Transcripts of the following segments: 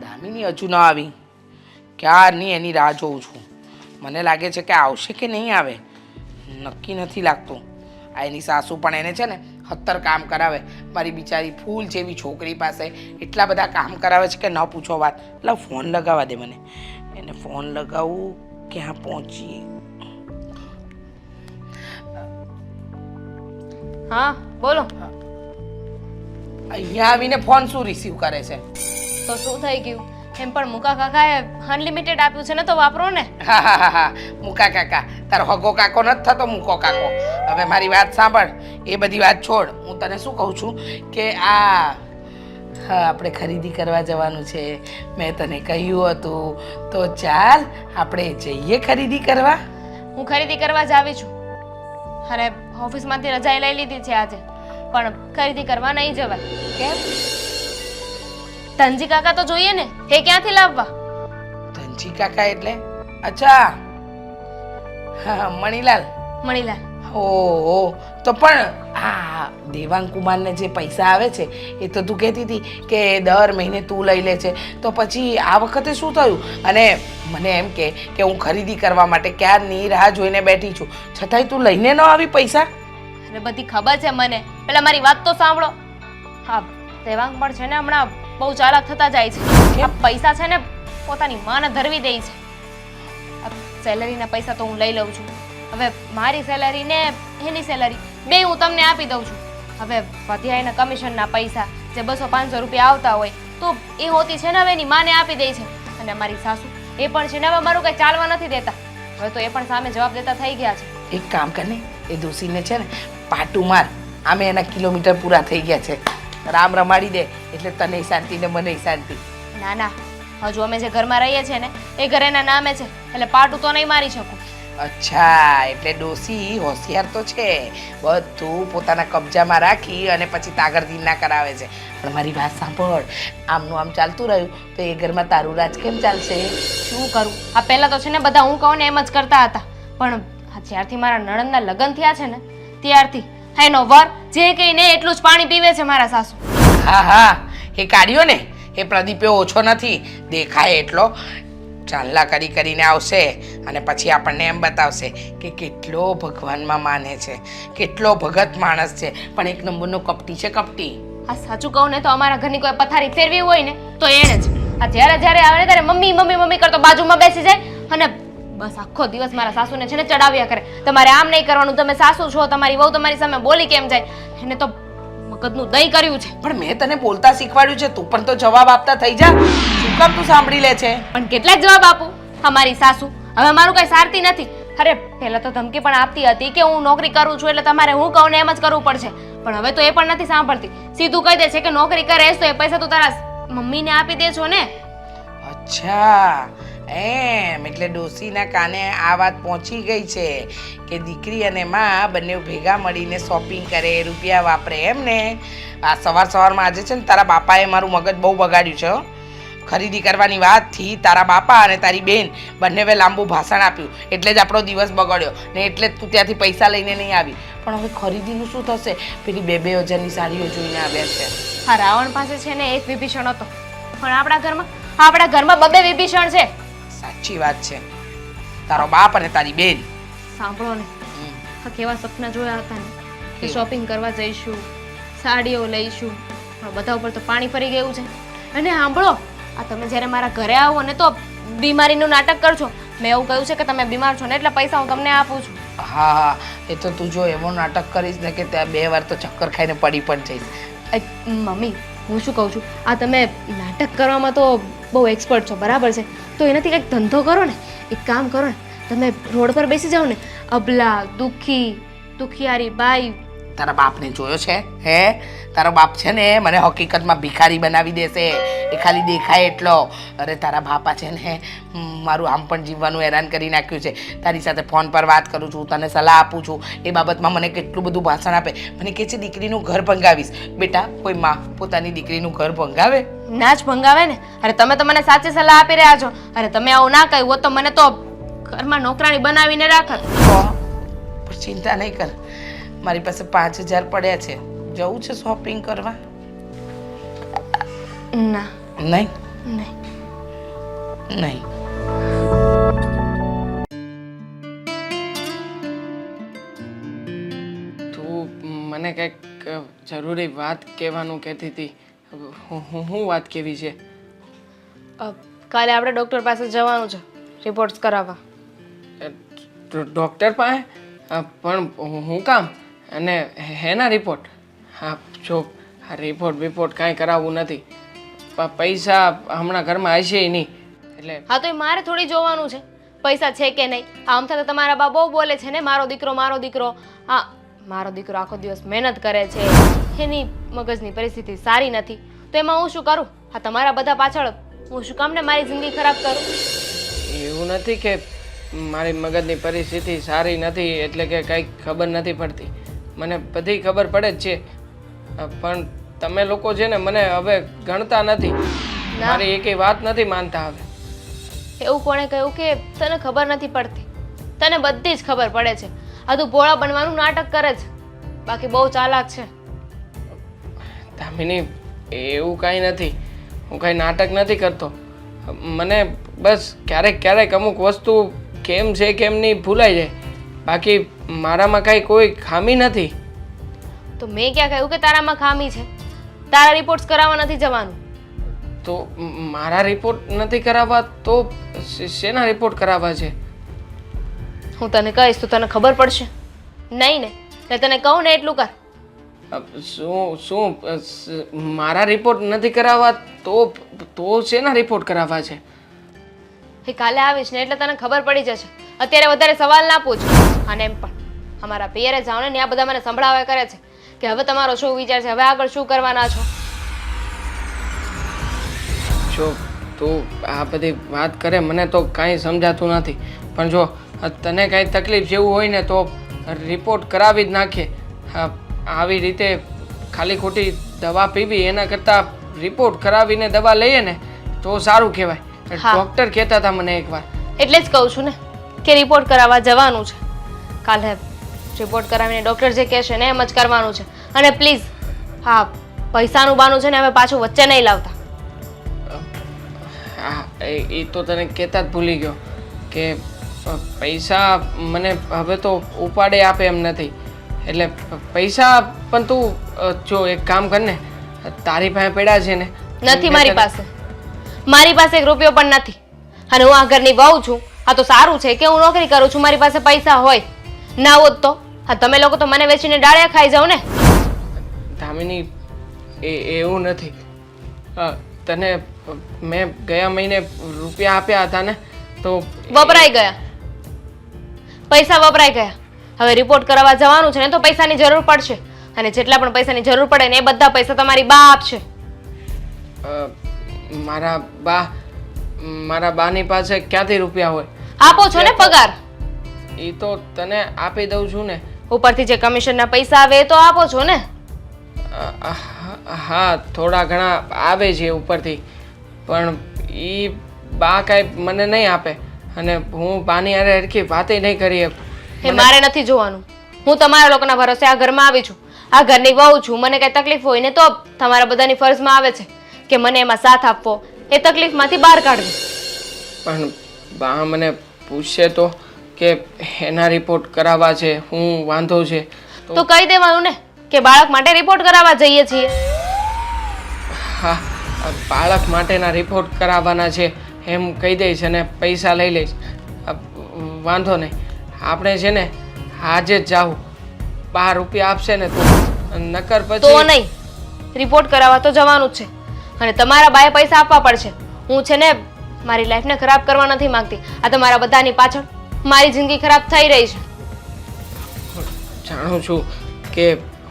દામિની હજુ ન આવી. ક્યારની એની રાહ જોઉં છું. મને લાગે છે કે આવશે કે નહીં આવે, નક્કી નથી લાગતું. આ એની સાસુ પણ એને છે ને 70 કામ કરાવે. મારી બિચારી ફૂલ જેવી છોકરી પાસે એટલા બધા કામ કરાવે છે કે ન પૂછો વાત. એટલે ફોન લગાવવા દે મને. એને ફોન લગાવું, ક્યાં પહોંચીએ? હા બોલો. અહીંયા આવીને ફોન શું રિસીવ કરે છે? તો શું થઈ ગયું? એમ પણ મુકા કાકાએ અનલિમિટેડ આપ્યું છે ને, તો વાપરો ને. હા હા હા હા, મુકા કાકા. તારો હગો કાકો નથી થતો મૂકો કાકો. હવે મારી વાત સાંભળ, એ બધી વાત છોડ. હું તને શું કહું છું કે હા, આપણે ખરીદી કરવા જવાનું છે. મેં તને કહ્યું હતું તો ચાલ આપણે જઈએ ખરીદી કરવા. હું ખરીદી કરવા જ આવી છું. અરે ઓફિસમાંથી રજા લઈ લીધી છે આજે, પણ ખરીદી કરવા નહીં જવાય. કેમ? ધનજી કાકા તો જોઈએ ને, એ ક્યાંથી લાવવા? ધનજી કાકા એટલે? અચ્છા, હા મણીલાલ. મણીલાલ. ઓહો, તો પણ હા, દેવાંગ કુમારને જે પૈસા આવે છે એ તો તું કહેતી હતી કે દર મહિને તું લઈ લે છે, તો પછી આ વખતે શું થયું? અને મને એમ કે હું ખરીદી કરવા માટે ક્યારની રાહ જોઈને બેઠી છું, છતાંય તું લઈને ન આવી પૈસા? અરે બધી ખબર છે મને, પેલા મારી વાત તો સાંભળો. હા, દેવાંગ પણ છે ને હમણાં બહુ ચાલાક થતા જાય છે. આ પૈસા છે ને પોતાની માને ધરવી દે છે. સેલરીના પૈસા તો હું લઈ લઉં છું. હવે મારી સેલરી ને એની સેલરી બે હું તમને આપી દઉં છું. હવે વધ્યા એના કમિશનના પૈસા જે 200-500 રૂપિયા આવતા હોય તો એ હોતી છે ને હવે એની માને આપી દે છે. અને મારી સાસુ એ પણ છે ને હવે મારું કંઈ ચાલવા નથી દેતા. હવે તો એ પણ સામે જવાબ દેતા થઈ ગયા છે. એક કામ કરને, એ દોશીને છે ને પાટું માર. આમે એના કિલોમીટર પૂરા થઈ ગયા છે. રામ રમાડી દે એટલે તને શાંતિ ને મને શાંતિ. ના ના, હજુ અમે જે ઘરમાં રહીએ છીએ ને એ ઘર એના નામે છે, એટલે પાટું તો નહીં મારી શકું. અચ્છા, એટલે ડોસી હોશિયાર તો છે, બધું પોતાના કબજામાં રાખી અને પછી તાગરદી ના કરાવે છે. પણ મારી વાત સાંભળ, આમનું આમ ચાલતું રહ્યું તો એ ઘરમાં તારું રાજ કેમ ચાલશે? શું કરું? આ પહેલા તો છે ને બધા હું કહું ને એમ જ કરતા હતા, પણ જ્યારથી મારા નણંદના લગ્ન થયા છે ને ત્યારથી એનો વર જે કહીને એટલું જ પાણી પીવે છે મારા સાસુ. હા હા, એ કાઢ્યો ને, એ પ્રદીપે ઓછો નથી, દેખાય એટલો ચાંદલા કરીને આવશે અને પછી આપણને એમ બતાવશે કે કેટલો ભગવાનમાં માને છે, કેટલો ભગત માણસ છે, પણ એક નંબરનો કપટી છે, કપટી. આ સાચું કહું ને તો અમારા ઘરની કોઈ પથારી ફેરવી હોય ને તો એને જ. આ જ્યારે આવે ને ત્યારે મમ્મી મમ્મી મમ્મી કરતો બાજુમાં બેસી જાય અને બસ આખો દિવસ મારા સાસુને છે ને ચડાવ્યા કરે. તમારે આમ નહીં કરવાનું, તમે સાસુ છો, તમારી વહુ તમારી સામે બોલી કેમ જાય? એને તો મગજનું દહીં કર્યું છે. પણ મેં તને બોલતા શીખવાડ્યું છે, તું પણ તો જવાબ આપતા થઈ જા. શું કામ તું સાંભળી લે છે? પણ કેટલા જવાબ આપું? અમારી સાસુ હવે મારું કઈ સારતી નથી. અરે પહેલા તો ધમકી પણ આપતી હતી કે હું નોકરી કરું છું એટલે તમારે હું કહું ને એમ જ કરવું પડશે, પણ હવે તો એ પણ નથી સાંભળતી. સીધું કહી દે છે કે નોકરી કરે તો એ પૈસા તું તારા મમ્મીને આપી દે છો ને. અચ્છા, એમ એટલે ડોસીના કાને આ વાત પહોંચી ગઈ છે કે દીકરી અને માં બંને ભેગા મળીને શોપિંગ કરે, રૂપિયા વાપરે, એમ ને? આ સવારમાં આજે છે ને તારા બાપાએ મારું મગજ બહુ બગાડ્યું છે. ખરીદી કરવાની વાતથી તારા બાપા અને તારી બેન બંનેવે લાંબુ ભાષણ આપ્યું એટલે જ આપણો દિવસ બગડ્યો ને, એટલે જ તું ત્યાંથી પૈસા લઈને નહીં આવી. પણ હવે ખરીદીનું શું થશે? પેલી 2,000-2,000ની સાડીઓ જોઈને આવ્યા છે. હા, રાવણ પાસે છે ને એક વિભીષણ હતો, પણ આપણા ઘરમાં 2 વિભીષણ છે. સાચી વાત છે. તારો બાપ અને તારી બેન. સાંભળો ને, કેવા સપના જોયા હતા ને કે શોપિંગ કરવા જઈશું, સાડીઓ લઈશું, પણ બધા ઉપર તો પાણી ફરી ગયું છે. અને સાંભળો, આ તમે જ્યારે મારા ઘરે આવો ને તો બીમારીનું નાટક કરશો. મેં એવું કહ્યું છે કે તમે બીમાર છો ને એટલે પૈસા હું તમને આપું છું. હા હા, એ તો તું જો એવો નાટક કરીશ ને કે ત્યાં 2 વાર તો ચક્કર ખાઈને પડી પણ જઈશ. મમ્મી, હું શું કહું છું, આ તમે નાટક કરવામાં તો બહુ એક્સપર્ટ છો, બરાબર છે, તો એનાથી કંઈક ધંધો કરો ને. એક કામ કરો ને, તમે રોડ પર બેસી જાઓ ને, અબલા દુખિયારી બાઈ. તારા બાપને જોયો છે? હે, તારો બાપ છે ને મને હકીકતમાં ભિખારી બનાવી દેશે, એ ખાલી દેખાય એટલો. અરે તારા બાપા છે ને મારું આમ પણ જીવવાનું હેરાન કરી નાખ્યું છે. તારી સાથે ફોન પર વાત કરું છું, તને સલાહ આપું છું, એ બાબતમાં મને કેટલું બધું ભાષણ આપે. મને કહે છે દીકરીનું ઘર ભંગાવીશ. બેટા, કોઈ માં પોતાની દીકરીનું ઘર ભંગાવે? ના જ ભંગાવે ને. અરે તમે તો મને સાચી સલાહ આપી રહ્યા છો. અરે તમે આવું ના કહ્યું હોત તો મને તો ઘરમાં નોકરાણી બનાવીને રાખત. પણ ચિંતા નહીં કર, મારી પાસે 5,000 પડ્યા છે. જવું છે શોપિંગ કરવા? ના નહીં નહીં નહીં. તું મને કંઈક જરૂરી વાત કહેવાનું કહેતી હતી. હું વાત કેવી છે? કાલે આપણે ડૉક્ટર પાસે જવાનું છે રિપોર્ટ્સ કરાવવા. ડૉક્ટર પાસે? પણ હું કામ? અને હેના રિપોર્ટ? હા જો આ રિપોર્ટ કાંઈ કરાવવું નથી. પૈસા હમણાં ઘરમાં હશે નહીં એટલે. હા તો એ મારે થોડી જોવાનું છે પૈસા છે કે નહીં. આમ થતાં તમારા બા બહુ બોલે છે ને, મારો દીકરો. હા, મારો દીકરો આખો દિવસ મહેનત કરે છે, એની મગજની પરિસ્થિતિ સારી નથી, તો એમાં હું શું કરું? હા, તમારા બધા પાછળ હું શું કામ ને મારી જિંદગી ખરાબ કરું? એવું નથી કે મારી મગજની પરિસ્થિતિ સારી નથી એટલે કે કંઈ ખબર નથી પડતી. મને બધી ખબર પડે જ છે, પણ તમે લોકો છે ને મને હવે ગણતા નથી. મારી એકેય વાત નથી માનતા હવે. એવું કોણે કહ્યું કે તને ખબર નથી પડતી? તને બધી જ ખબર પડે છે. આ તું ભોળા બનવાનું નાટક કરે છે, બાકી બહુ ચાલાક છે. દામિની, એવું કાંઈ નથી. હું કાંઈ નાટક નથી કરતો. મને બસ ક્યારેક અમુક વસ્તુ કેમ છે કેમ નહીં ભૂલાઈ જાય. બાકી મારામાં કાંઈ કોઈ ખામી નથી. તો મેં ક્યાં કહ્યું કે તારામાં ખામી છે? તારા રિપોર્ટ્સ કરાવવા નથી જવાનું. તો મારા રિપોર્ટ નથી કરાવવા તો શેના રિપોર્ટ કરાવવા છે? હું તને કહીશ તો તને ખબર પડશે. નહીં ને, એટલે તને કહું ને એટલું કર. શું મારા રિપોર્ટ નથી કરાવવા તો શેના રિપોર્ટ કરાવવા છે? એ કાલે આવીશ ને એટલે તને ખબર પડી જશે. અત્યારે વધારે સવાલ ના પૂછ. અને એમ પણ અમારા પિયરે જાઓ ને આ બધા મને સંભળાવ્યા કરે છે કે હવે તમારો શું વિચાર છે, હવે આગળ શું કરવાના છો? જો તું આ બધી વાત કરે મને તો કાંઈ સમજાતું નથી. પણ જો તને કાંઈ તકલીફ જેવું હોય ને તો રિપોર્ટ કરાવી જ નાખીએ. આવી રીતે ખાલી ખોટી દવા પીવી એના કરતાં રિપોર્ટ કરાવીને દવા લઈએ ને તો સારું કહેવાય. ડૉક્ટર કહેતા હતા મને એકવાર. એટલે જ કહું છું ને કે રિપોર્ટ કરાવવા જવાનું છે કાલે. રિપોર્ટ કરાવીને ડૉક્ટર જે કહેશે ને એમ જ કરવાનું છે. અને પ્લીઝ હા, પૈસાનું બાનું છે ને હવે પાછું વચ્ચે નહીં લાવતા. હા, એ તો તને કહેતા જ ભૂલી ગયો કે પૈસા મને હવે તો ઉપાડે આપે એમ નથી. એટલે પૈસા પણ તું જો એક કામ કર ને, તારી પાસે પડ્યા છે ને? નથી મારી પાસે. મારી પાસે 1 રૂપિયો પણ નથી. અને હું આ ઘરની વહુ છું. આ તો સારું છે કે હું નોકરી કરું છું, મારી પાસે પૈસા હોય. ના હોત તો હા તમે લોકો તો મને વેચીને ડાળિયા ખાઈ જાવ ને. દામિની, એવું નથી. તને મેં ગયા મહિને રૂપિયા આપ્યા હતા ને તો વપરાઈ ગયા. પૈસા વપરાઈ ગયા. હવે રિપોર્ટ કરાવવા જવાનું છે ને તો પૈસાની જરૂર પડશે. અને જેટલા પણ પૈસાની જરૂર પડે ને એ બધા પૈસા તમારી બા આપશે. મારા બાની પાસે ક્યાંથી રૂપિયા હોય? આપો છો ને પગાર? એ તો તને આપી દઉં છું ને. ઉપરથી જે કમિશનના પૈસા આવે એ તો આપો છો ને? હા, થોડા ઘણા આવે છે ઉપરથી, પણ એ બા કાંઈ મને નહીં આપે. અને હું બાની હારે હરખી વાતે નહીં કરી. એ મારે નથી જોવાનું. હું તમારા લોકોના ભરોસે આ ઘરમાં આવી છું, આ ઘરની વહુ છું. મને કઈ તકલીફ હોય ને તો તમારા બધાની ફરજમાં આવે છે કે મને એમાં સાથ આપવો, એ તકલીફમાંથી બહાર કાઢવી. પણ બા મને પૂછશે તો કે એના રિપોર્ટ કરાવવા છે, હું વાંધો છે તો કહી દેવાનું ને કે બાળક માટે રિપોર્ટ કરાવવા જઈએ છીએ. હા, બાળક માટેના રિપોર્ટ કરાવવાના છે એમ કહી દઈશ અને પૈસા લઈ લઈશ. વાંધો નહીં. આપણે છે ને આજે જ જાવું. 12 રૂપિયા આપશે ને તો, નકર પછી તો નહીં. રિપોર્ટ કરાવવા તો જવાનું જ છે. અને તમારા બાએ પૈસા આપવા પડશે. હું છે ને મારી લાઈફને ખરાબ કરવા નથી માંગતી. આ તમારા બધાની પાછળ મારી જિંદગી ખરાબ થઈ રહી છે. જાણું છું કે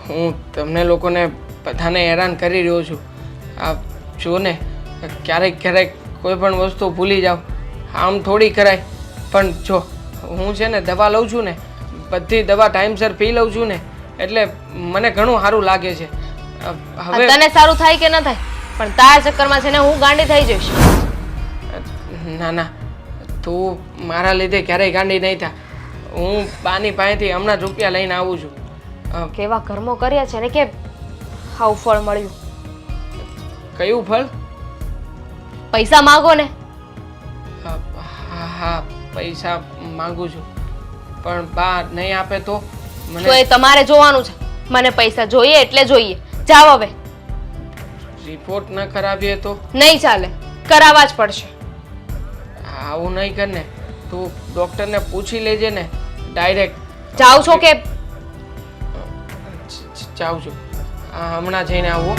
હું તમને લોકોને બધાને હેરાન કરી રહ્યો છું. આ જો ને ક્યારેક કોઈ પણ વસ્તુ ભૂલી જાઓ. આમ થોડી કરાય. પણ જો હું છે ને દવા લઉં છું ને, બધી દવા ટાઈમસર પી લઉં છું ને, એટલે મને ઘણું સારું લાગે છે. હવે તને સારું થાય કે ન થાય, પણ તારા ચક્કરમાં છે ને હું ગાંડી થઈ જઈશ. ના, તું મારા લીધે ક્યારેય ગાંડી નહીં થા. હું બાની પાસેથી હમણાં જ રૂપિયા લઈને આવું છું. કેવા કર્મો કર્યા છે ને કે આવું ફળ મળ્યું. કયું ફળ? પૈસા માંગો ને હા પૈસા માંગુ છું પણ બા નહીં આપે તો તો મને એ તમારે જોવાનું છે. મને પૈસા જોઈએ એટલે જોઈએ. જાઓ હવે. રિપોર્ટ ન કરાવીએ તો નહીં ચાલે, કરાવવા જ પડશે. આવું નહીં કર ને તું ડૉક્ટરને પૂછી લેજે ને ડાયરેક્ટ. જાઓ છો કે જાઉં છું હમણાં જઈને આવું.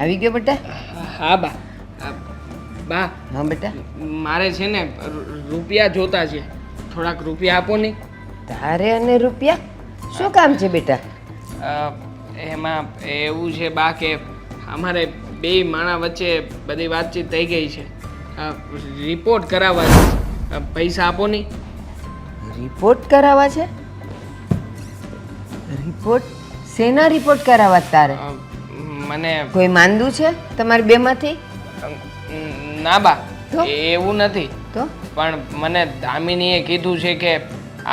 આવી ગયો બેટા? હા બા બા હા બેટા. મારે છે ને રૂપિયા જોતા છે, થોડાક રૂપિયા આપો ને. તારે અને રૂપિયા શું કામ છે બેટા? એમાં એવું છે બા કે અમારે બે માણા વચ્ચે બધી વાતચીત થઈ ગઈ છે. રિપોર્ટ કરાવવા છે, પૈસા આપો ને. રિપોર્ટ કરાવવા છે? રિપોર્ટ? શેના રિપોર્ટ કરાવવા તારે? મને કોઈ માંદું છે તમારે બેમાંથી? ના બા તો? એવું નથી તો પણ મને દામિનીએ કીધું છે કે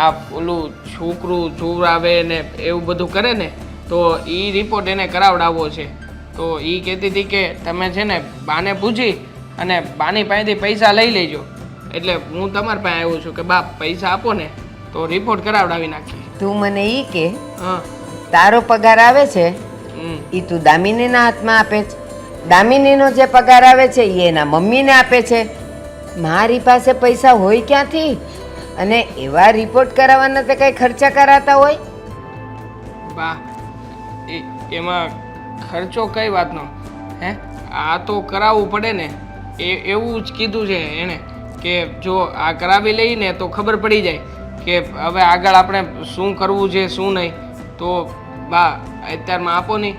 આ ઓલું છોકરું ચોરાવે ને એવું બધું કરે ને તો એ રિપોર્ટ એને કરાવડાવવો છે. તો એ કહેતી હતી કે તમે છે ને બાને પૂછી અને બાની પાસેથી પૈસા લઈ લેજો. એટલે હું તમારી પાસે આવ્યો છું કે બા પૈસા આપો ને તો રિપોર્ટ કરાવડાવી નાખીએ. તું મને ઈ કે હા તારો પગાર આવે છે હમ. એ તું દામિનીના હાથમાં આપે છે? દામિનીનો જે પગાર આવે છે એ એના મમ્મીને આપે છે. મારી પાસે પૈસા હોય ક્યાંથી? અને એવા રિપોર્ટ કરાવવાના તો કઈ ખર્ચા કરાતા હોય? બા એમાં ખર્ચો કઈ વાતનો હે? આ તો કરાવવું પડે ને એવું જ કીધું છે એણે કે જો આ કરાવી લઈને તો ખબર પડી જાય કે હવે આગળ આપણે શું કરવું છે શું નહીં. તો બા અત્યારમાં આપો નહીં,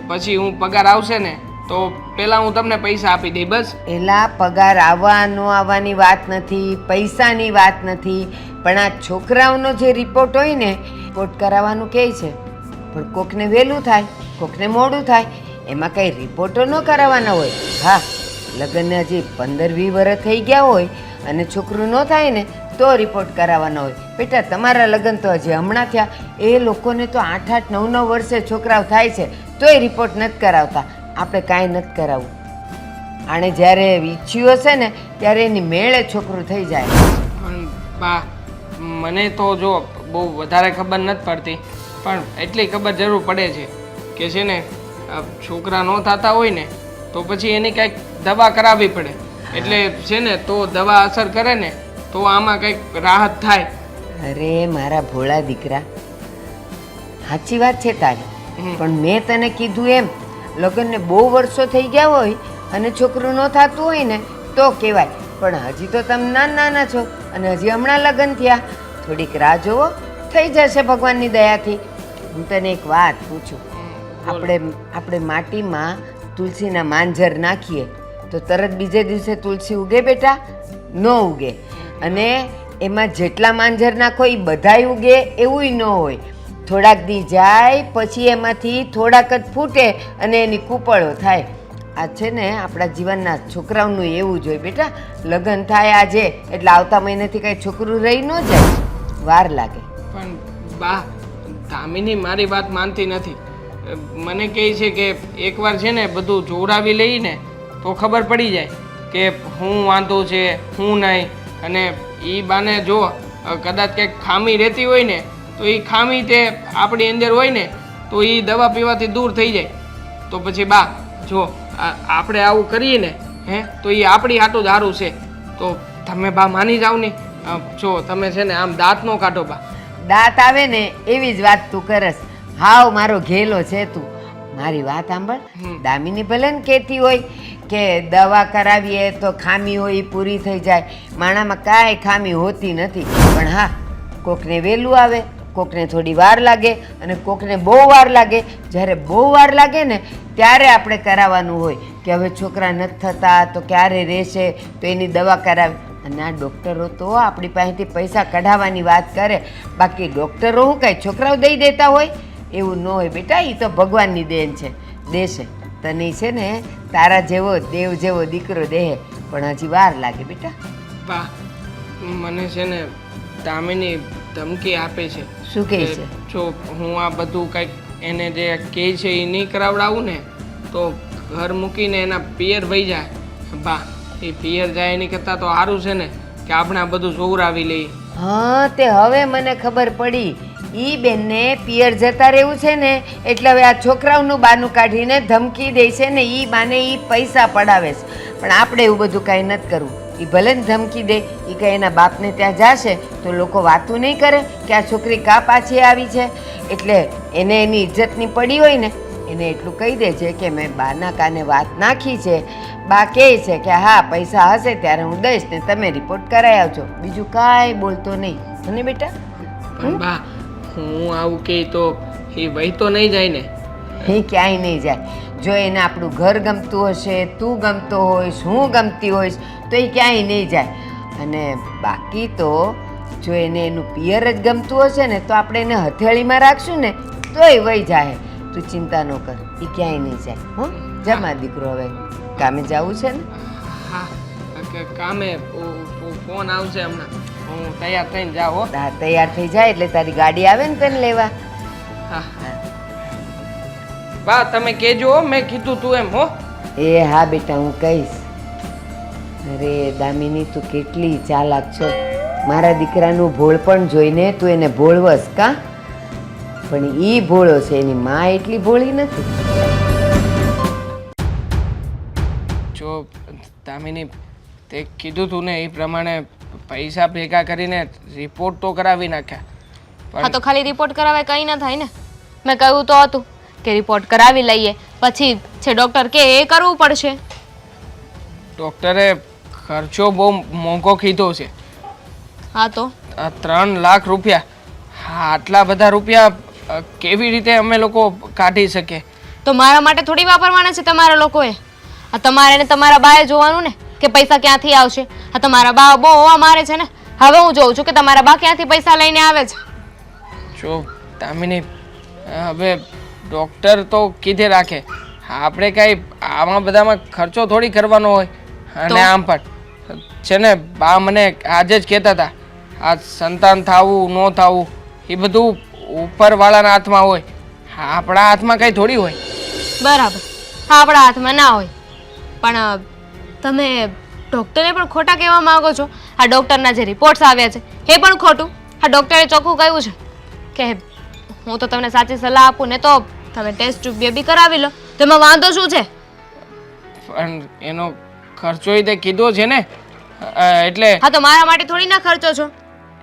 પછી હું પગાર આવશે ને તો પહેલાં હું તમને પૈસા આપી દઈ બસ. એલા પગાર આવવા ન આવવાની વાત નથી, પૈસાની વાત નથી, પણ આ છોકરાઓનો જે રિપોર્ટ હોય ને રિપોર્ટ કરાવવાનું કહે છે પણ કોકને વહેલું થાય કોકને મોડું થાય. એમાં કંઈ રિપોર્ટો ન કરાવવાના હોય. હા લગ્નને હજી 15-20 વર્ષ થઈ ગયા હોય અને છોકરું ન થાય ને તો રિપોર્ટ કરાવવાનો હોય. બેટા તમારા લગ્ન તો હજી હમણાં થયા, એ લોકોને તો 8-8, 9-9 વર્ષે છોકરાઓ થાય છે તોય રિપોર્ટ નથી કરાવતા. આપણે કાંઈ નથી કરાવવું. આણે જ્યારે ઈચ્છ્યું હશે ને ત્યારે એની મેળે છોકરું થઈ જાય. પણ બા મને તો જો બહુ વધારે ખબર નથી પડતી પણ એટલી ખબર જરૂર પડે છે કે છે ને છોકરા ન થતા હોય ને તો પછી એની કંઈક દવા કરાવવી પડે. એટલે છે ને તો દવા અસર કરે ને તો આમાં કંઈક રાહત થાય. અરે મારા ભોળા દીકરા, સાચી વાત છે તારી, પણ મેં તને કીધું એમ લગ્નને બહુ વર્ષો થઈ ગયા હોય અને છોકરું ન થતું હોય ને તો કહેવાય. પણ હજી તો તમે નાના છો અને હજી હમણાં લગ્ન થયા. થોડીક રાહ જોવો, થઈ જશે ભગવાનની દયાથી. હું તને એક વાત પૂછું, આપણે માટીમાં તુલસીના માંજર નાખીએ તો તરત બીજે દિવસે તુલસી ઉગે બેટા? ન ઉગે. અને એમાં જેટલા માંજર નાખો એ બધાય ઉગે એવું ન હોય. થોડાક દી જાય પછી એમાંથી થોડાક જ ફૂટે અને એની કૂપળો થાય. આ છે ને આપણા જીવનના છોકરાઓનું એવું જ હોય બેટા. લગ્ન થાય આજે એટલે આવતા મહિનેથી કાંઈ છોકરું રહી ન જાય, વાર લાગે. પણ બા દામિની મારી વાત માનતી નથી. મને કહે છે કે એકવાર છે ને બધું જોડાવી લઈને તો ખબર પડી જાય કે હું વાંધો છે હું નહીં. અને એ બાને જો કદાચ કંઈક ખામી રહેતી હોય ને તો એ ખામી તે આપણી અંદર હોય ને તો એ દવા પીવાથી દૂર થઈ જાય. તો પછી બા જો આપણે આવું કરીએ ને તો એ આપણી હાટું જ સારું છે. તો તમે બા માની જાઓ ને. જો તમે છે ને આમ દાંત નો કાઢો બા. દાંત આવે ને એવી જ વાત તું કરસ. હાવ મારો ઘેલો છે તું. મારી વાત સાંભળ, દામિની ભલે ને કહેતી હોય કે દવા કરાવીએ તો ખામી હોય એ પૂરી થઈ જાય. માણામાં કાંઈ ખામી હોતી નથી. પણ હા, કોકને વહેલું આવે, કોકને થોડી વાર લાગે અને કોકને બહુ વાર લાગે. જ્યારે બહુ વાર લાગે ને ત્યારે આપણે કરાવવાનું હોય કે હવે છોકરા નથી થતા તો ક્યારે રહેશે તો એની દવા કરાવી. અને આ ડૉક્ટરો તો આપણી પાસેથી પૈસા કઢાવવાની વાત કરે, બાકી ડૉક્ટરો શું કાંઈ છોકરાઓ દઈ દેતા હોય? એવું ન હોય બેટા, એ તો ભગવાનની દેન છે, દેશે. તને છે ને તારા જેવો દેવ જેવો દીકરો દેહે, પણ હજી વાર લાગે બેટા. બા મને છે ને દામિની ધમકી આપે છે શું કહે કે છે? જો હું આ બધું કંઈક એને જે કહે છે એ નહીં કરાવડાવું ને તો ઘર મૂકીને એના પિયર વહી જાય. બા એ પિયર જાય એની કરતાં તો સારું છે ને કે આપણે આ બધું જોવરાવી લઈએ. હા, તે હવે મને ખબર પડી. ઈ બેનને પિયર જતા રહેવું છે ને એટલે હવે આ છોકરાઓનું બાનું કાઢીને ધમકી દે છે ને ઈ બાને ઈ પૈસા પડાવે છે. પણ આપણે એવું બધું કાંઈ નથી કરવું. ઈ ભલે ને ધમકી દે, ઈ કંઈ એના બાપને ત્યાં જાશે તો લોકો વાતું નહીં કરે કે આ છોકરી કા પાછી આવી છે. એટલે એને એની ઇજ્જતની પડી હોય ને એને એટલું કહી દે છે કે મેં બાના કાને વાત નાખી છે. બા કહે છે કે હા પૈસા હશે ત્યારે હું દઈશ ને તમે રિપોર્ટ કરાવી આવજો. બીજું કાંઈ બોલતો નહીં. અને બેટા પણ બા હું આવું કે તો એ વહી તો નહીં જાય ને? એ ક્યાંય નહીં જાય. જો એને આપણું ઘર ગમતું હશે, તું ગમતો હોઈશ, હું ગમતી હોઈશ તો એ ક્યાંય નહીં જાય. અને બાકી તો જો એને એનું પિયર જ ગમતું હશે ને તો આપણે એને હથેળીમાં રાખશું ને તોય વહી જાય. તું ચિંતા ન કર, એ ક્યાંય નહીં જાય. હો જમા દીકરો, હવે કામે જવું છે ને? હા કામે ફોન આવશે હમણાં, હું તૈયાર થઈને જાઉં હો. હા તૈયાર થઈ જાય એટલે તારી ગાડી આવે ને તને લેવા. હા બા તમે કહેજો હો, મેં કીધું તું એમ હો. એ હા બેટા હું કહીશ. અરે દામિની તું કેટલી ચાલાક છો. મારા દીકરાનું ભોળપણ જોઈને તું એને ભોળવસ કા? પણ ઈ ભોળો છે, એની માં એટલી ભોળી નથી. જો દામિની તે કીધું તું ને એ પ્રમાણે પૈસા ભેગા કરીને રિપોર્ટ તો કરાવી નાખ્યા. હા તો ખાલી રિપોર્ટ કરાવે કંઈ ના થાય ને. મેં કહ્યું તો હતું કે રિપોર્ટ કરાવી લઈએ, પછી છે ડૉક્ટર કે એ કરવું પડશે. ડૉક્ટરે ખર્ચો બહુ મોંઘો કીધો છે. હા તો 3 લાખ રૂપિયા. હા આટલા બધા રૂપિયા કેવી રીતે અમે લોકો કાઢી શકીએ? તો મારા માટે થોડી વાપરવાના છે તમારા લોકોએ. આ તમારે ને તમારા બાએ જોવાનું ને કે પૈસા ક્યાંથી આવશે. આ તમારા બા બહુ હોવા મારે છે ને. હવે હું જોઉં છું કે તમારા બા ક્યાંથી પૈસા લઈને આવે છે. જો દામિની હવે ડૉક્ટર તો કીધે રાખે, આપણે કાંઈ આમાં બધામાં ખર્ચો થોડી કરવાનો હોય. અને આમ પણ છે ને બા મને આજે જ કહેતા હતા આ સંતાન થવું ન થવું એ બધું ઉપરવાળાના હાથમાં હોય, આપણા હાથમાં કંઈ થોડી હોય. બરાબર, હા આપણા હાથમાં ના હોય. પણ તમે ડૉક્ટરને પણ ખોટા કહેવા માંગો છો. આ ડૉક્ટરના જે રિપોર્ટ્સ આવ્યા છે એ પણ ખોટું. આ ડૉક્ટરે ચોખ્ખું કહ્યું છે કે હું તો તમને સાચી સલાહ આપું ને તો તમે ટેસ્ટ ટ્યુબ બેબી કરાવી લો. તો એમાં વાંધો શું છે? પણ એનો ખર્ચો તે કીધો છે ને એટલે. હા તો મારા માટે થોડી ના ખર્ચો છો.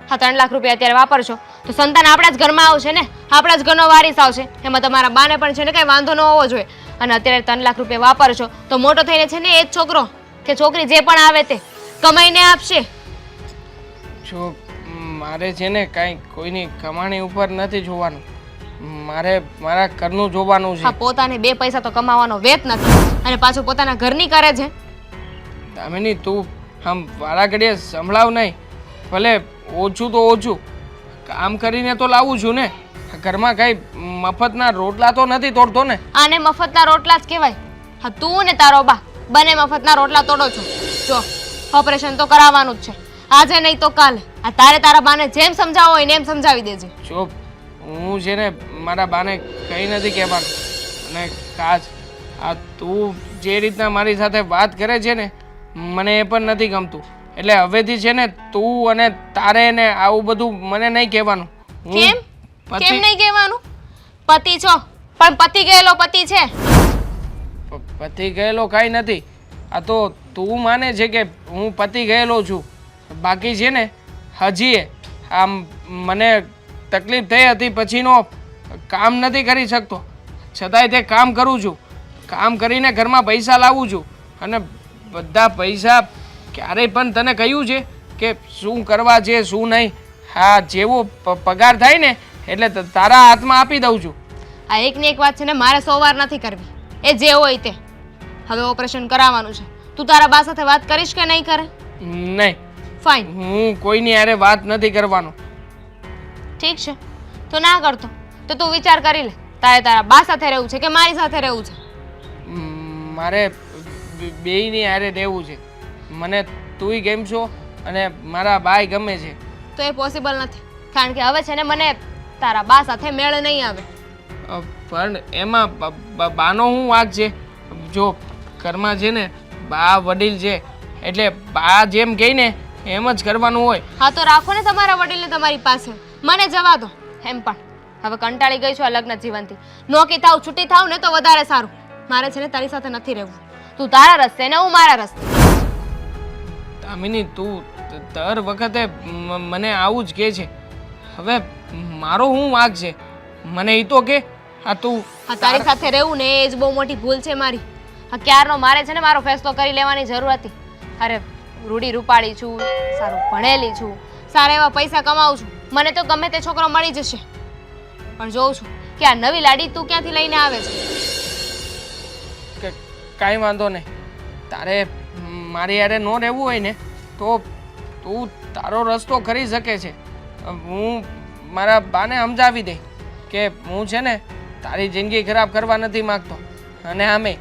હા 3 લાખ રૂપિયા અત્યારે વાપરશો તો સંતાન આપણા જ ઘરમાં આવશે ને, આપણા જ ઘરનો વારીસ આવશે. એમાં તમારા બાને પણ છે ને કંઈ વાંધો ન હોવો જોઈએ. અને અત્યારે 3 લાખ રૂપિયા વાપરશો તો મોટો થઈને છે ને એ જ છોકરો કે છોકરી જે પણ આવે તે કમાઈને આપશે. જો મારે છે ને કાંઈ કોઈની કમાણી ઉપર નથી જોવાનું, મારે મારા ઘરનું જોવાનું છે. હા પોતાને 2 પૈસા તો કમાવાનો વેત નથી અને પાછું પોતાના ઘરની કરે છે. દામિની તું આમ વારા ઘડીએ સંભળાવ નહીં. ભલે ઓછું તો ઓછું કામ કરીને તો લાવું છું ને. ઘરમાં કઈ મફતના રોટલા તો નથી તોડતો ને. આને મફતના રોટલા જ કહેવાય. હા તું ને તારો બા બંને મફતના રોટલા તોડો છો. જો ઓપરેશન તો કરાવવાનું જ છે, આજે નહીં તો કાલે. આ તારે તારા બાને જેમ સમજાવો હોય ને એમ સમજાવી દેજે. જો હું છે ને મારા બાને કંઈ નથી કહેવાનું. અને કાચ આ તું જે રીતના મારી સાથે વાત કરે છે ને મને એ પણ નથી ગમતું. એટલે હવેથી છે ને તું અને તારે ને આવું બધું મને નહીં કહેવાનું. કેમ કેમ નહીં કહેવાનું? પતિ છો પણ પતિ ગયેલો પતિ છે. પતિ ગયેલો કાંઈ નથી. આ તો તું માને છે કે હું પતિ ગયેલો છું. બાકી છે ને હજી આમ મને તકલીફ થઈ હતી પછીનો કામ નથી કરી શકતો, છતાંય તે કામ કરું છું. કામ કરીને ઘરમાં પૈસા લાવું છું. અને બધા પૈસા ક્યારેય પણ તને કહ્યું છે કે શું કરવા છે શું નહીં? હા જેવો પગાર થાય ને એટલે તારા હાથમાં આપી દઉં છું. આ એકની એક વાત છે ને મારે 100 વાર નથી કરવી. એ જે હોય તે. હવે ઓપરેશન કરાવવાનું છે. તું તારા બા સાથે વાત કરીશ કે નહીં કરે? નહીં. ફાઇન. હું કોઈની હારે વાત નથી કરવાનો. ઠીક છે તો ના કરતો તો તું વિચાર કરી લે. તારે તારા બા સાથે રહેવું છે કે મારી સાથે રહેવું છે? મારે બેયની હારે રહેવું છે. મને તુંય ગમશો અને મારા બાય ગમે છે. તો એ પોસિબલ નથી. કારણ કે હવે છે ને મને તારા બા સાથે મેળ નહીં આવે. પણ એમાં બાનો શું વાંક છે? જો ઘરમાં છે ને બા વડીલ છે એટલે બા જેમ કહે ને એમ જ કરવાનું હોય. હા તો રાખો ને તમારા વડીલને તમારી પાસે, મને જવા દો. એમ પણ હવે કંટાળી ગઈ છું આ લગ્ન જીવનથી. નોકી થાવ, છૂટી થાવ ને તો વધારે સારું. મારે છે ને તારી સાથે નથી રહેવું. તું તારા રસ્તે ને હું મારા રસ્તે. દામિની, તું દર વખતે મને આવું જ કહે છે. હવે મારો શું વાંક છે? મને એ તો કે. હા તું હા, તારી સાથે રહેવું ને એ જ બહુ મોટી ભૂલ છે મારી. હા, ક્યારનો મારે છે ને મારો ફેસલો કરી લેવાની જરૂર હતી. અરે રૂડી રૂપાળી છું, સારું ભણેલી છું, સારા એવા પૈસા કમાઉં છું, મને તો ગમે તે છોકરો મળી જશે. પણ જોઉં છું કે આ નવી લાડી તું ક્યાંથી લઈને આવે છે. કાંઈ વાંધો નહીં. તારે મારી યારે ન રહેવું હોય ને તો તું તારો રસ્તો કરી શકે છે. હું મારા બાને સમજાવી દઈ કે હું છે ને તારી જિંદગી ખરાબ કરવા નથી માગતો. અને આમે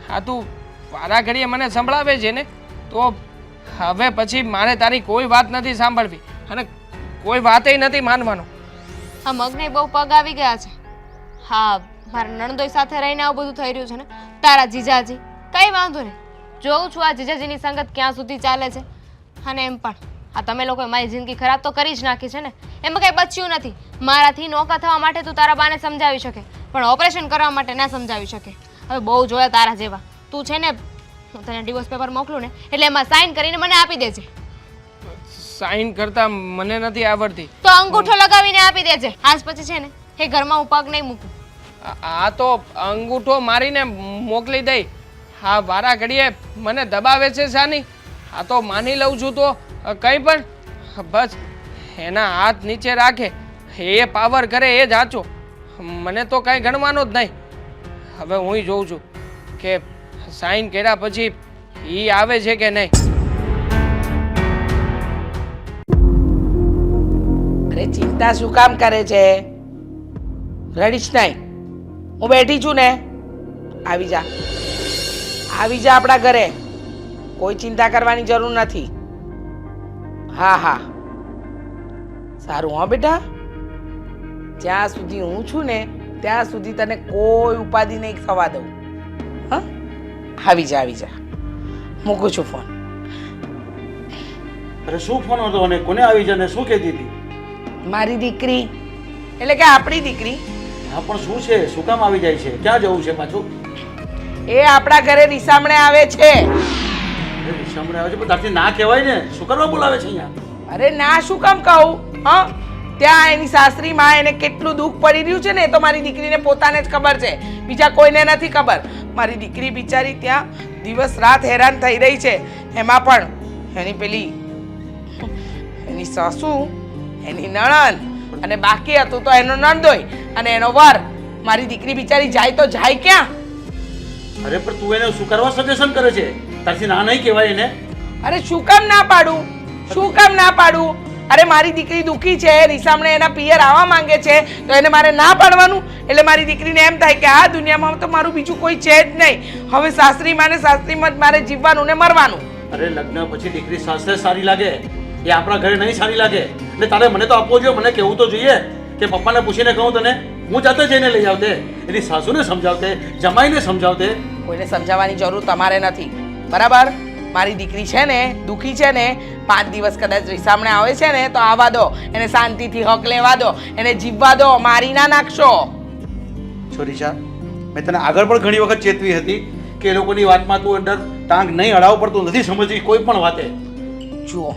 હા, તું વારા ઘડીએ મને સંભળાવે છે ને તો હવે પછી મારે તારી કોઈ વાત નથી સાંભળવી અને કોઈ વાતેય નથી માનવાનો. આ મગને બહુ પગ આવી ગયા છે. હા, મારા નણદોઈ સાથે રહીને આવું બધું થઈ રહ્યું છે ને. તારા જીજાજી કઈ વાંધો નહીં, જોઉં છું આ જીજાજીની સંગત ક્યાં સુધી ચાલે છે. અને એમ પણ આ તમે લોકોએ મારી જિંદગી ખરાબ તો કરી જ નાખી છે ને. એમાં કંઈ બચ્યું નથી. મારાથી નોકા થવા માટે તું તારા બાને સમજાવી શકે પણ ઓપરેશન કરવા માટે ના સમજાવી શકે. હવે બહુ જોયા તારા જેવા. તું છે ને, હું તને ડિવોર્સ પેપર મોકલું ને એટલે એમાં સાઇન કરીને મને આપી દેજે. સાઈન કરતા મને નથી આવડતી. તો અંગૂઠો લગાવીને આપી દેજે. આજ પછી છે ને એ ઘરમાં હું પગ નહીં મૂકું. આ તો અંગૂઠો મારીને મોકલી દઈ. હા, વારા ઘડીએ મને દબાવે છે સાની. હા તો માની લઉં છું તો કંઈ પણ બસ એના હાથ નીચે રાખે એ પાવર કરે એ જ સાચો. મને તો કાંઈ ગણવાનો જ નહીં. હવે હું જોઉં છું કે સાઈન કર્યા પછી એ આવે છે કે નહીં. અરે ચિંતા શું કામ કરે છે? રડીશ નહીં, હું બેઠી છું ને. આવી જા, આવી જા આપણા ઘરે. કોઈ ચિંતા કરવાની જરૂર નથી. હા હા, સારું. હા બેટા, જ્યાં સુધી હું છું ને ત્યાં સુધી તને કોઈ ઉપાધિ નહીં થવા દઉં. હા, આવી જા, આવી જા. મૂકું છું ફોન. અરે શું ફોન હતો અને કોને આવી જાય ને શું કહેતી હતી? મારી દીકરી એટલે કે આપણી દીકરી. હા પણ શું છે? શું કામ આવી જાય છે? ક્યાં જવું છે પાછું? એ આપણા ઘરે રીસામણે આવે છે. અરે વિશામણે આવે છે પણ તારથી ના કહેવાય ને. શું કરવા બોલાવે છે અહીંયા? અરે ના શું કામ કહું? હા, ત્યાં એની સાસરી માં એને કેટલું દુઃખ પડી રહ્યું છે ને એ તો મારી દીકરીને પોતાને જ ખબર છે, બીજા કોઈને નથી ખબર. મારી દીકરી બિચારી ત્યાં દિવસ રાત હેરાન થઈ રહી છે. એમાં પણ એની પેલી એની સાસુ, એની નણંદ અને બાકી હતું તો એનો નણદોય અને એનો વર. મારી દીકરી બિચારી જાય તો જાય ક્યાં? અરે પણ તું એને શું કરવા સજેશન કરે છે? તારથી ના નહીં કહેવાય એને. અરે શું કામ ના પાડું? શું કામ ના પાડું? અરે મારી દીકરી દુખી છે, રીસામણે એના પિયર આવવા માંગે છે તો એને મારે ના પાડવાનું? એટલે મારી દીકરીને એમ થાય કે આ દુનિયામાં તો મારું બીજું કોઈ છે જ નહીં. હવે સાસરીમાં ને સાસરીમાં જ મારે જીવવાનું ને મરવાનું. અરે લગ્ન પછી દીકરી સાસરે સારી લાગે, એ આપણા ઘરે નહીં સારી લાગે. એટલે તારે મને તો આપવો જોઈએ, મને કહેવું તો જોઈએ કે પપ્પાને પૂછીને કહું તને. હું જાતે જઈને લઈ આવતે, એની સાસુને સમજાવતે, જમાઈને સમજાવતે. કોઈને સમજાવવાની જરૂર તમારે નથી, બરાબર? મારી દીકરી છે ને, દુખી છે ને, 5 દિવસ કદાચ રીસામણે આવે છે ને તો આવવા દો, એને શાંતિથી હક લેવા દો, એને જીવવા દો, મારી ના નાખશો. છોરીશા, મેં તને આગળ પણ ઘણી વખત ચેતવી હતી કે એ લોકોની વાતમાં તું અંદર ટાંગ નહીં અડાવ, પડતું નથી સમજવી કોઈ પણ વાતે. જુઓ,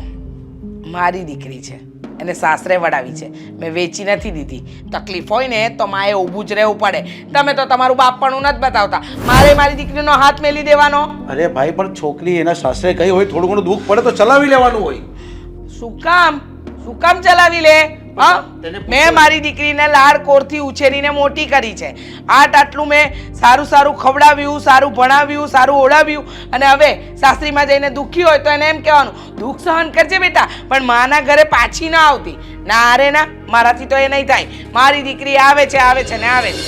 મારી દીકરી છે, એને સાસરે વડાવી છે, મેં વેચી નથી દીધી. તકલીફ હોય ને તો માએ ઊભું જ રહેવું પડે. તમે તો તમારું બાપપણું નથી બતાવતા, મારે મારી દીકરીનો હાથ મેલી દેવાનો. અરે ભાઈ પણ છોકરી એના સાસરે ગઈ હોય, થોડું ઘણું દુઃખ પડે તો ચલાવી લેવાનું હોય. શું કામ? શું કામ ચલાવી લે? હા, મેં મારી દીકરીને લાડ કોરથી ઉછેરીને મોટી કરી છે. આટલું મેં સારું સારું ખવડાવ્યું, સારું ભણાવ્યું, સારું ઓળાવ્યું અને હવે સાસરીમાં જઈને દુઃખી હોય તો એને એમ કહેવાનું દુઃખ સહન કરજે બેટા, પણ માના ઘરે પાછી ના આવતી. ના અરે ના, મારાથી તો એ નહીં થાય. મારી દીકરી આવે છે, આવે છે ને આવે છે.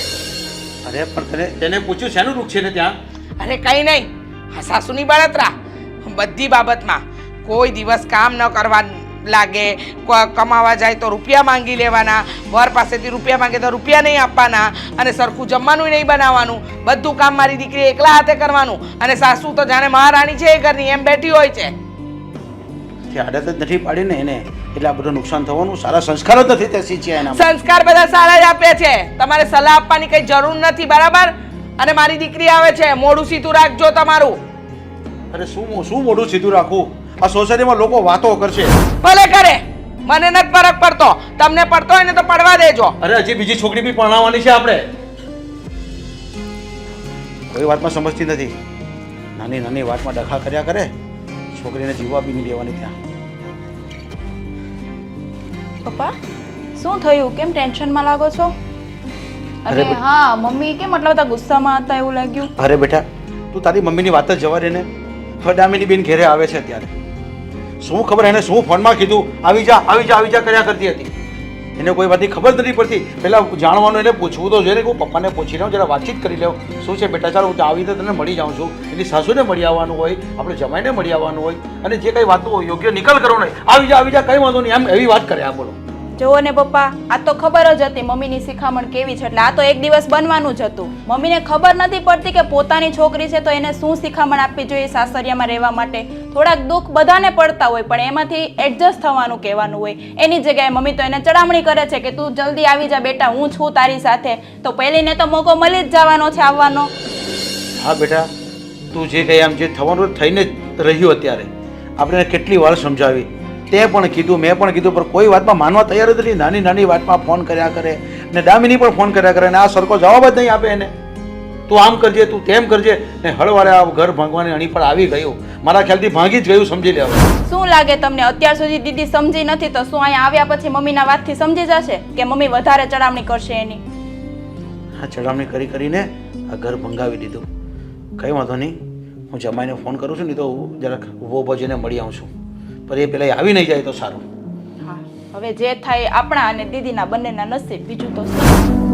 અરે પણ તેને પૂછ્યું શેનું દુઃખ છે ને ત્યાં? અરે કંઈ નહીં, હા સાસુની બળતરા બધી બાબતમાં. કોઈ દિવસ કામ ન કરવા લાગે, કમાવા જાય તો રૂપિયા માંગી લેવાના, વર પાસેથી રૂપિયા માંગે તો રૂપિયા નહીં આપવાના, અને સરખું જમવાનું નહીં બનાવવાનું, બધું કામ મારી દીકરી એકલા હાથે કરવાનું, અને સાસુ તો જાણે મહારાણી છે એ ઘરની એમ બેઠી હોય છે. તે આદત જ નથી પાડી ને એને, એટલે આ બધું નુકસાન થવાનું. સારા સંસ્કાર જ નથી તે શીખ્યા એના. સંસ્કાર બધા સારા જ આપે છે, તમારે સલાહ આપવાની કઈ જરૂર નથી, બરાબર? અને મારી દીકરી આવે છે, મોઢું સીધું રાખજો તમારું. અરે શું મોઢું સીધું રાખવું? આ સોસાયટીમાં લોકો વાતો કરશે. ભલે કરે, મને નથી ફરક પડતો, તમને પડતો હોય ને તો પડવા દેજો. અરે હજી બીજી છોકરી બી પરણાવવાની છે આપણે. કોઈ વાતમાં સમજતી નથી, નાની નાની વાતમાં ડખા કર્યા કરે. છોકરીને જીવવા બી નહીં દેવાની ત્યાં. પપ્પા શું થયું? કેમ ટેન્શનમાં લાગો છો? અરે અરે હા, મમ્મી કેમ આટલા બધા ગુસ્સામાં હતા એવું લાગ્યું? અરે બેટા, તું તારી મમ્મીની વાત જ જવા દે ને. હવે દામિની બેન ઘેરે આવે છે અત્યારે. શું ખબર એને શું ફોનમાં કીધું, આવી જા આવી જા આવી જા કર્યા કરતી હતી. એને કોઈ વાતની ખબર નથી પડતી. પહેલાં જાણવાનું, એને પૂછવું તો જોઈએ ને. હું પપ્પાને પૂછી લઉં, જરા વાતચીત કરી લઉં. શું છે બેટા, ચાલો હું ત્યાં આવીને તને મળી જાઉં છું. એની સાસુને મળી આવવાનું હોય, આપણે જમાઈને મળી આવવાનું હોય, અને જે કંઈ વાતો યોગ્ય નિકાલ કરો નહીં. આવી જા કંઈ વાંધો નહીં, એમ એવી વાત કરે. આ બોલો. જુઓ ને પપ્પા, આ તો ખબર જ હતી મમ્મીની શિખામણ કેવી છે, એટલે આ તો એક દિવસ બનવાનું જ હતું. મમ્મીને ખબર નથી પડતી કે પોતાની છોકરી છે તો એને શું શિખામણ આપવી જોઈએ સાસરિયામાં રહેવા માટે. થોડાક દુઃખ બધાને પડતા હોય, પણ એમાંથી એડજસ્ટ થવાનું કહેવાનું હોય. એની જગ્યાએ મમ્મી તો એને ચડામણી કરે છે કે તું જલ્દી આવી જા બેટા, હું છું તારી સાથે. તો પહેલીને તો મોકો મળી જ જવાનો છે આવવાનો. હા બેટા, તું જે કંઈ આમ જે થવાનું થઈને જ રહ્યું અત્યારે. આપણે કેટલી વાર સમજાવી, તે પણ કીધું, મેં પણ કીધું, પણ કોઈ વાતમાં માનવા તૈયાર જ નથી. નાની નાની વાતમાં ફોન કર્યા કરે, ને દામિની પણ ફોન કર્યા કરે, ને આ સરખો જવાબ જ નહીં આપે એને. તું આમ કરજે, તું તેમ કરજે, ને હળવારે આ ઘર ભાંગવાની અણી પર આવી ગયું. મારા ખ્યાલથી ભાંગી જ ગયું, સમજી લે. શું લાગે તમને અત્યાર સુધી દીદી સમજી નથી, તો શું અહીંયા આવ્યા પછી મમ્મીના વાતથી સમજી જશે કે મમ્મી વધારે ચડામણી કરશે એની? હા, ચડામણી કરીને આ ઘર ભંગાવી દીધું. કંઈ વાંધો નહીં, હું જમાઈને ફોન કરું છું, નહીં તો જરાક ઊભો જઈને મળી આવું છું. પણ એ પેલા આવી નહીં જાય તો સારું. હા, હવે જે થાય આપણા અને દીદીના બંનેના નસીબ, બીજું તો શું.